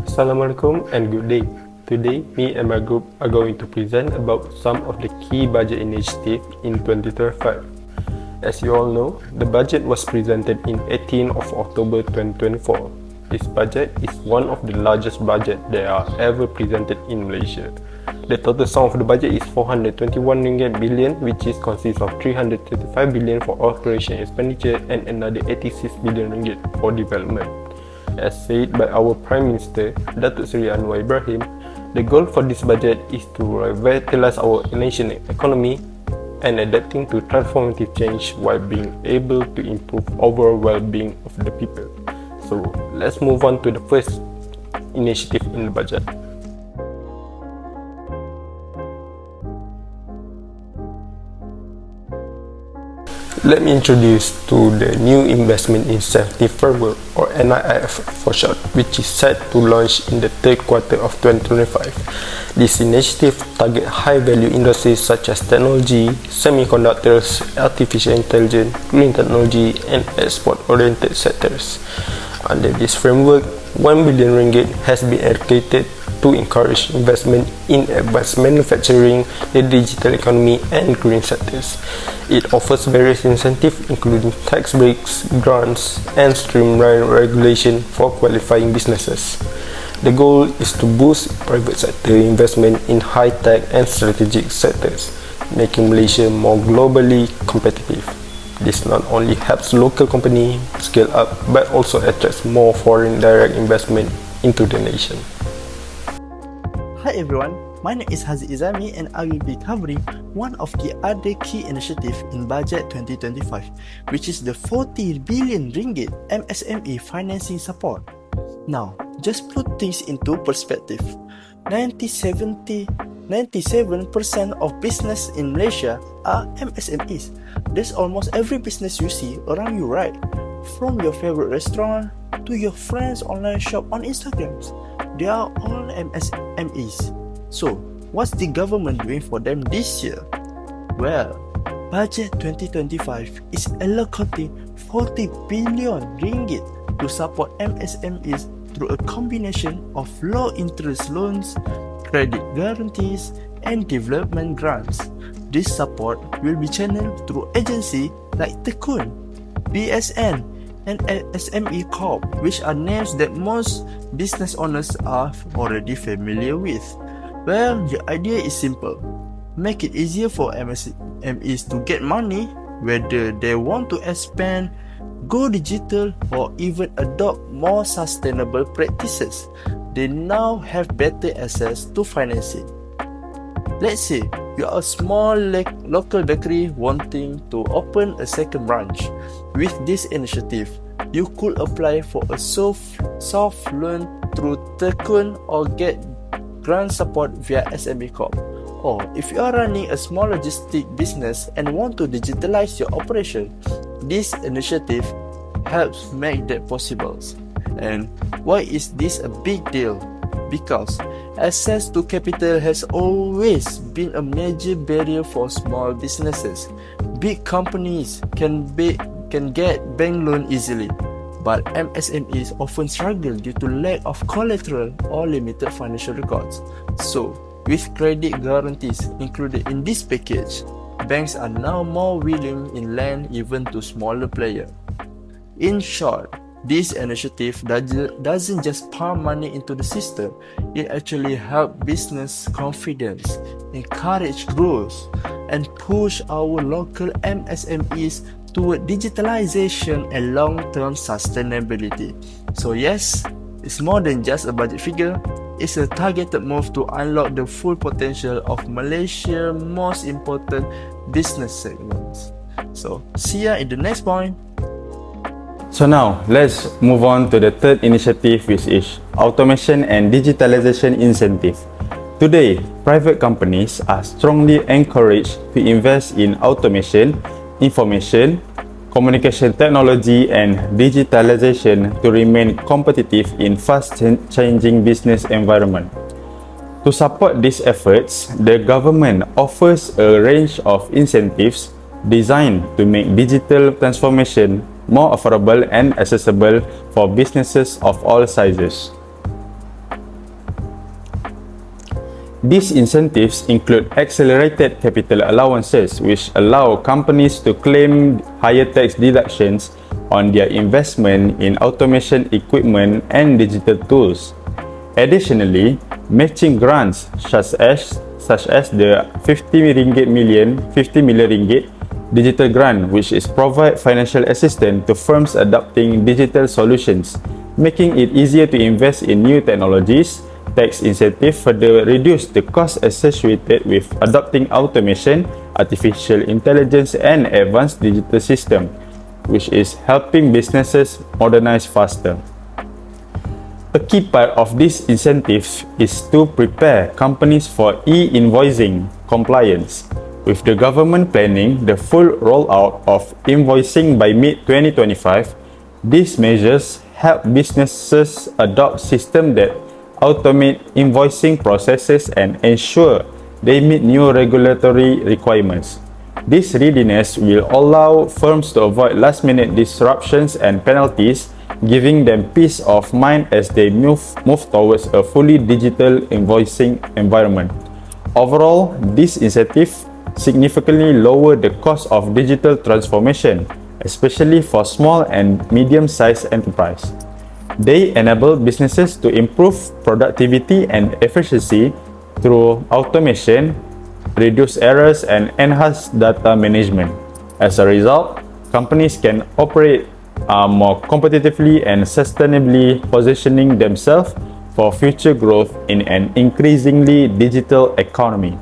Assalamualaikum and good day. Today, me and my group are going to present about some of the key budget initiatives in 2025. As you all know, the budget was presented in 18th of October 2024. This budget is one of the largest budgets that are ever presented in Malaysia. The total sum of the budget is 421 billion, which is consists of 335 billion for operation expenditure and another 86 billion ringgit for development. As said by our Prime Minister, Datuk Seri Anwar Ibrahim, the goal for this budget is to revitalize our national economy and adapting to transformative change while being able to improve overall well-being of the people. So let's move on to the first initiative in the budget. Let me introduce to the new Investment Incentive Framework, or NIF for short, which is set to launch in the third quarter of 2025. This initiative targets high-value industries such as technology, semiconductors, artificial intelligence, green technology, and export-oriented sectors. Under this framework, 1 billion ringgit has been allocated to encourage investment in advanced manufacturing, the digital economy, and green sectors. It offers various incentives including tax breaks, grants, and streamlined regulation for qualifying businesses. The goal is to boost private sector investment in high-tech and strategic sectors, making Malaysia more globally competitive. This not only helps local companies scale up, but also attracts more foreign direct investment into the nation. Hi everyone, my name is EZAMI and I will be covering one of the other key initiatives in Budget 2025, which is the 40 billion ringgit MSME financing support. Now, just put things into perspective. 97% of business in Malaysia are MSMEs. That's almost every business you see around you, right? From your favorite restaurant to your friend's online shop on Instagram. They are all MSMEs. So, what's the government doing for them this year? Well, Budget 2025 is allocating 40 billion ringgit to support MSMEs through a combination of low-interest loans, credit guarantees, and development grants. This support will be channeled through agencies like Tekun, BSN, and SME Corp, which are names that most business owners are already familiar with. Well, the idea is simple. Make it easier for MSMEs to get money, whether they want to expand, go digital, or even adopt more sustainable practices. They now have better access to financing. Let's say you are a small local bakery wanting to open a second branch. With this initiative, you could apply for a soft loan through Tekun or get grant support via SME Corp. Or if you are running a small logistic business and want to digitalize your operation, this initiative helps make that possible. And why is this a big deal? Because access to capital has always been a major barrier for small businesses. Big companies can get bank loan easily, but MSMEs often struggle due to lack of collateral or limited financial records. So, with credit guarantees included in this package, banks are now more willing in lend even to smaller players. In short, this initiative doesn't just pump money into the system, it actually helps business confidence, encourage growth, and push our local MSMEs toward digitalization and long-term sustainability. So yes, it's more than just a budget figure, it's a targeted move to unlock the full potential of Malaysia's most important business segments. So see ya in the next point. So now, let's move on to the third initiative, which is Automation and Digitalization Incentive. Today, private companies are strongly encouraged to invest in automation, information, communication technology, and digitalization to remain competitive in fast-changing business environment. To support these efforts, the government offers a range of incentives designed to make digital transformation more affordable and accessible for businesses of all sizes. These incentives include accelerated capital allowances, which allow companies to claim higher tax deductions on their investment in automation equipment and digital tools. Additionally, matching grants such as the 50 million ringgit digital grant, which is provide financial assistance to firms adopting digital solutions, making it easier to invest in new technologies. Tax incentive further reduce the cost associated with adopting automation, artificial intelligence, and advanced digital system, which is helping businesses modernize faster. A key part of these incentives is to prepare companies for e-invoicing compliance, with the government planning the full rollout of invoicing by mid-2025. These measures help businesses adopt systems that automate invoicing processes and ensure they meet new regulatory requirements. This readiness will allow firms to avoid last-minute disruptions and penalties, giving them peace of mind as they move towards a fully digital invoicing environment. Overall, this incentive significantly lower the cost of digital transformation, especially for small and medium-sized enterprises. They enable businesses to improve productivity and efficiency through automation, reduce errors, and enhance data management. As a result, companies can operate more competitively and sustainably, positioning themselves for future growth in an increasingly digital economy.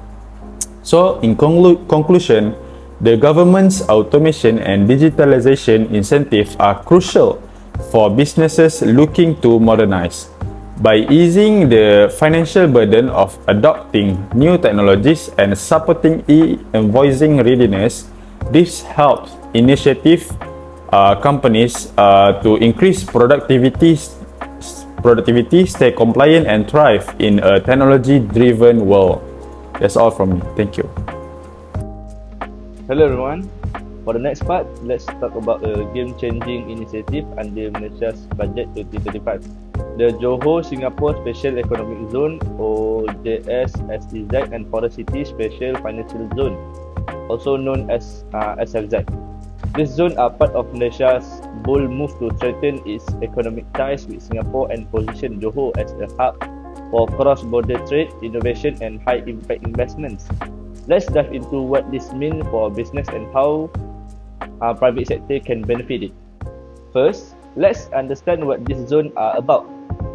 So, in conclusion, the government's automation and digitalization incentives are crucial for businesses looking to modernize. By easing the financial burden of adopting new technologies and supporting e-invoicing readiness, this helps companies to increase productivity, stay compliant, and thrive in a technology-driven world. That's all from me. Thank you. Hello everyone. For the next part, let's talk about a game-changing initiative under Malaysia's Budget 2025. The Johor Singapore Special Economic Zone, or JSSEZ, and Forest City Special Financial Zone, also known as SFZ. These zones are part of Malaysia's bold move to strengthen its economic ties with Singapore and position Johor as a hub for cross-border trade, innovation, and high-impact investments. Let's dive into what this means for business and how private sector can benefit it. First, let's understand what these zones are about.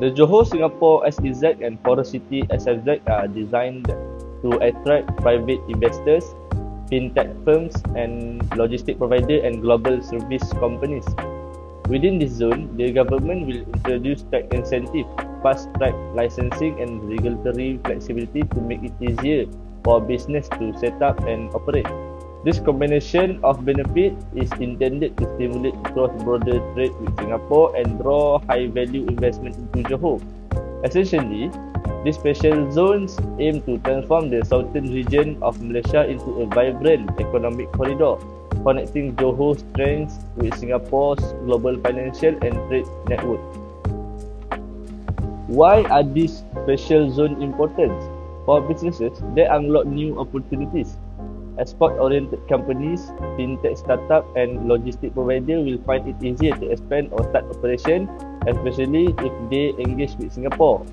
The Johor Singapore SEZ and Forest City SFZ are designed to attract private investors, fintech firms, and logistic providers and global service companies. Within this zone, the government will introduce tax incentive, fast-track licensing, and regulatory flexibility to make it easier for business to set up and operate. This combination of benefit is intended to stimulate cross-border trade with Singapore and draw high-value investment into Johor. Essentially, these special zones aim to transform the southern region of Malaysia into a vibrant economic corridor, connecting Johor's strengths with Singapore's global financial and trade network. Why are these special zones important? For businesses, they unlock new opportunities. Export-oriented companies, fintech startup, and logistic provider will find it easier to expand or start operation, especially if they engage with Singapore.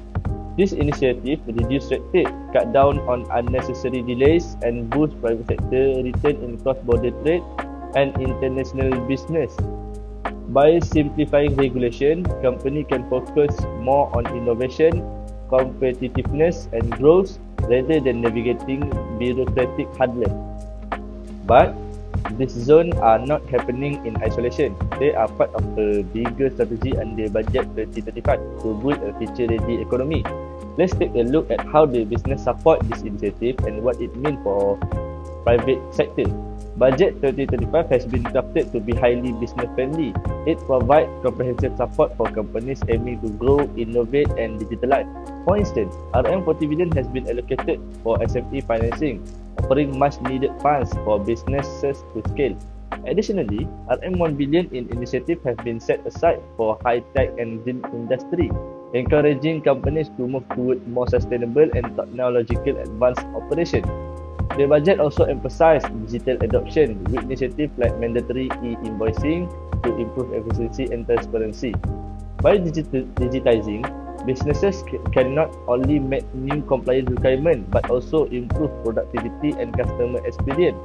This initiative reduce red tape, cut down on unnecessary delays, and boost private sector return in cross-border trade and international business. By simplifying regulation, company can focus more on innovation, competitiveness, and growth rather than navigating bureaucratic hurdles. But these zones are not happening in isolation. They are part of a bigger strategy under Budget 2025 to build a future-ready economy. Let's take a look at how the business support this initiative and what it means for private sector. Budget 2025 has been crafted to be highly business-friendly. It provides comprehensive support for companies aiming to grow, innovate, and digitalize. For instance, RM40 billion has been allocated for SME financing, offering much-needed funds for businesses to scale. Additionally, RM1 billion in initiative has been set aside for high-tech and green industry, encouraging companies to move toward more sustainable and technological advanced operation. The budget also emphasized digital adoption with initiatives like mandatory e-invoicing to improve efficiency and transparency. By digitizing, businesses can not only meet new compliance requirements but also improve productivity and customer experience.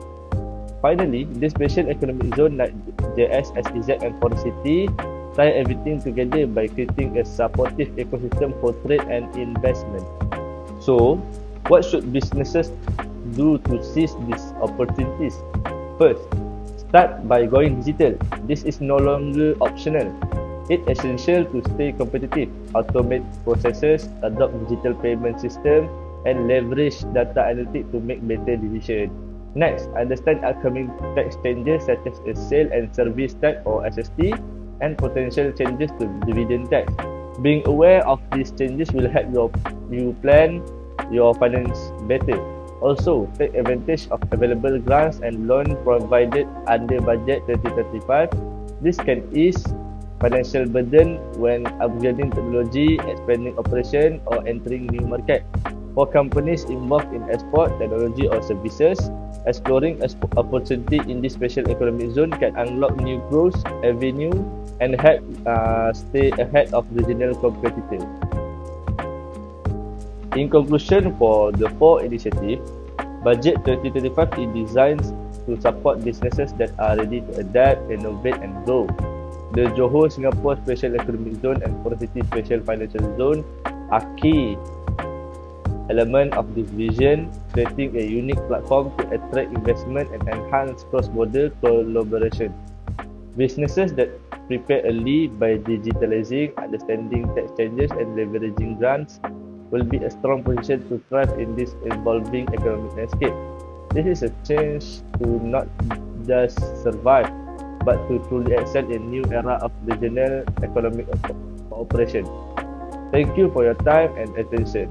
Finally, this special economic zone like JS, SEZ and Forest City tie everything together by creating a supportive ecosystem for trade and investment. So, what should businesses do to seize these opportunities? First, start by going digital. This is no longer optional. It's essential to stay competitive, automate processes, adopt digital payment system, and leverage data analytics to make better decisions. Next, understand upcoming tax changes such as a sale and service tax or SST and potential changes to dividend tax. Being aware of these changes will help you plan your finance better. Also, take advantage of available grants and loans provided under Budget 2035. This can ease financial burden when upgrading technology, expanding operation, or entering new market. For companies involved in export, technology, or services, exploring opportunity in this special economic zone can unlock new growth avenue and help stay ahead of regional competitors. In conclusion, for the four initiatives, Budget 2025 is designed to support businesses that are ready to adapt, innovate, and grow. The Johor Singapore Special Economic Zone and Forest City Special Financial Zone are key elements of this vision, creating a unique platform to attract investment and enhance cross-border collaboration. Businesses that prepare early by digitalizing, understanding tax changes, and leveraging grants will be a strong position to thrive in this evolving economic landscape. This is a change to not just survive, but to truly excel in a new era of regional economic cooperation. Thank you for your time and attention.